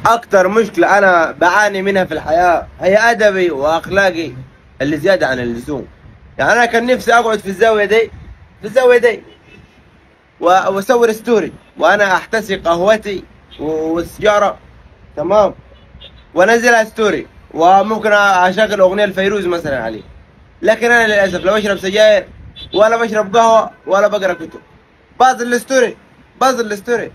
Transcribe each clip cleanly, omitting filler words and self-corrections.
اكتر مشكلة انا بعاني منها في الحياة هي ادبي واخلاقي اللي زيادة عن اللزوم. يعني انا كان نفسي اقعد في الزاوية دي، في الزاوية دي واصور ستوري وانا احتسي قهوتي والسيارة، تمام، وانزلها ستوري، وممكن اشغل اغنية لفيروز مثلا عليه. لكن انا للاسف لا بشرب سجاير ولا بشرب قهوة ولا بقرا كتب، بازل الستوري، بازل الستوري.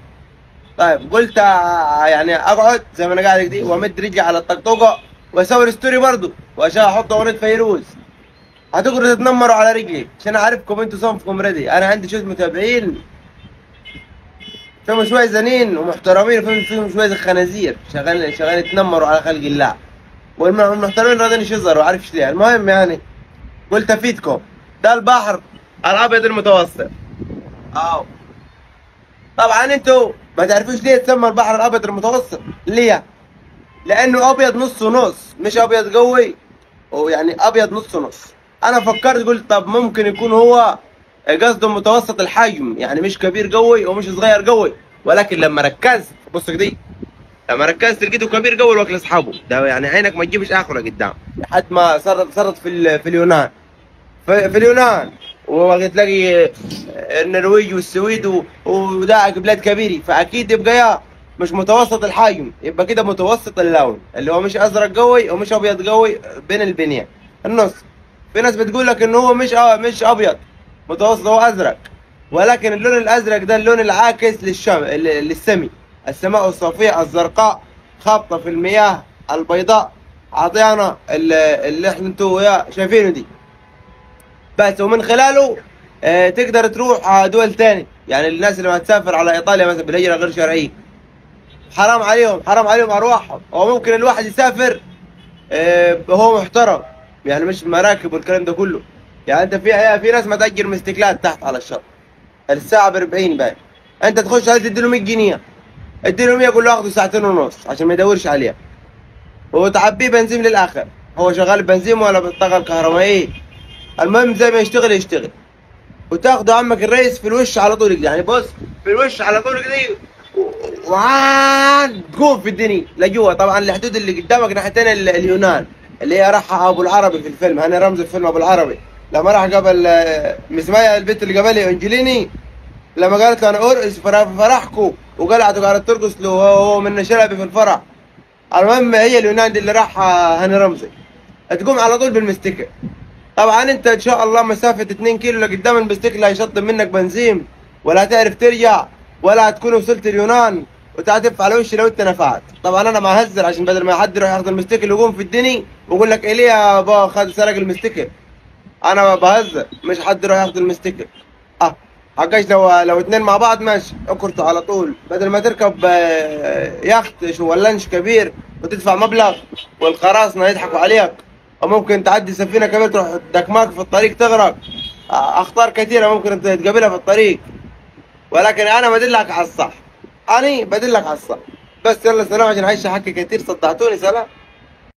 طيب قلت يعني اقعد زي ما انا قاعد كده وامد رجلي على الطقطقه واصور ستوري برضه وعشان احط اغنيه فيروز. هتقعدوا تتنمروا على رجلي عشان اعرفكم انتوا صنفكم ردي. انا عندي شويه متابعين فيهم شويه زنين ومحترمين وفيهم شويه خنازير شغالين يتنمروا على خلق الله، والمحترمين راضيين يشظروا عارفش ليه. المهم يعني قلت افيدكم، ده البحر الابيض المتوسط. اه طبعا انتوا ما تعرفوش ليه تسمى البحر الابيض المتوسط. ليه؟ لانه ابيض نص ونص، مش ابيض قوي ويعني ابيض نص ونص. انا فكرت قلت طب ممكن يكون هو قصده متوسط الحجم، يعني مش كبير قوي ومش صغير قوي. ولكن لما ركزت بص كده، لما ركزت لقيته كبير قوي واكل اصحابه ده، يعني عينك ما تجيبش اخره لقدام لحد ما صارت في اليونان، في اليونان وتلاقي النرويج والسويد وده بلاد كبيرة، فاكيد يبقى يا مش متوسط الحجم، يبقى كده متوسط اللون اللي هو مش ازرق قوي ومش ابيض قوي، بين البنيه النص. في ناس بتقول لك ان هو مش ابيض متوسط، هو ازرق، ولكن اللون الازرق ده اللون العاكس للسمي. السماء الصافيه الزرقاء خابطه في المياه البيضاء، عطيانا اللي احنا انتوا شايفينه دي بس. ومن خلاله تقدر تروح دول تاني. يعني الناس اللي ما تسافر على ايطاليا مثلا بالهجره غير شرعيه، حرام عليهم، حرام عليهم ارواحهم. هو ممكن الواحد يسافر هو محترم، يعني مش مراكب والكلام ده كله. يعني انت في ناس ما تأجر مستكلات تحت على الشط الساعه ب 40 باين، انت تخش عليه تديله 100 جنيه، اديله 100 قول له اخده ساعتين ونص عشان ما يدورش عليها، وتعبيه بنزين للاخر. هو شغال بنزين ولا بالطاقه الكهربائيه، المهم زي ما يشتغل يشتغل. وتاخده عمك الرئيس في الوش على طول كده، يعني بص في الوش على طول كده، وعاد تقوم في الدنيا لجوا. طبعا الحدود اللي قدامك ناحيتين اليونان اللي هي راحها ابو العربي في الفيلم، هاني رمزي في فيلم ابو العربي لما راح قبل مسمايا البنت اللي قبلي انجليني، لما قالت له انا ارقص فرحكم وقالت ترقص له هو من شلبي في الفرح. المهم هي اليونان دي اللي راح هاني رمزي، تقوم على طول بالمستكه. طبعا انت ان شاء الله مسافه 2 كيلو لقدام المستكه لا يشطب منك بنزين ولا تعرف ترجع ولا هتكون وصلت اليونان وتعتف على وشي لو انت نفعت. طبعا انا ما اهزر عشان بدل ما حد يروح ياخذ المستكل ويقوم في الدنيا ويقول لك ايه يا با خد سرق المستكل. انا بهزر، مش حد يروح ياخذ المستكل. حقاش لو اتنين مع بعض ماشي اكرتوا على طول، بدل ما تركب يخت شو ولنش كبير وتدفع مبلغ والقراصنه يضحكوا عليك، وممكن تعدي سفينه كبيره تروح دكماك في الطريق تغرق. اخطار كثيره ممكن تقابلها في الطريق، ولكن انا بدلك على الصح، انا بدلك على الصح. بس يلا سلام عشان عايش حكي كتير صدعتوني. سلام.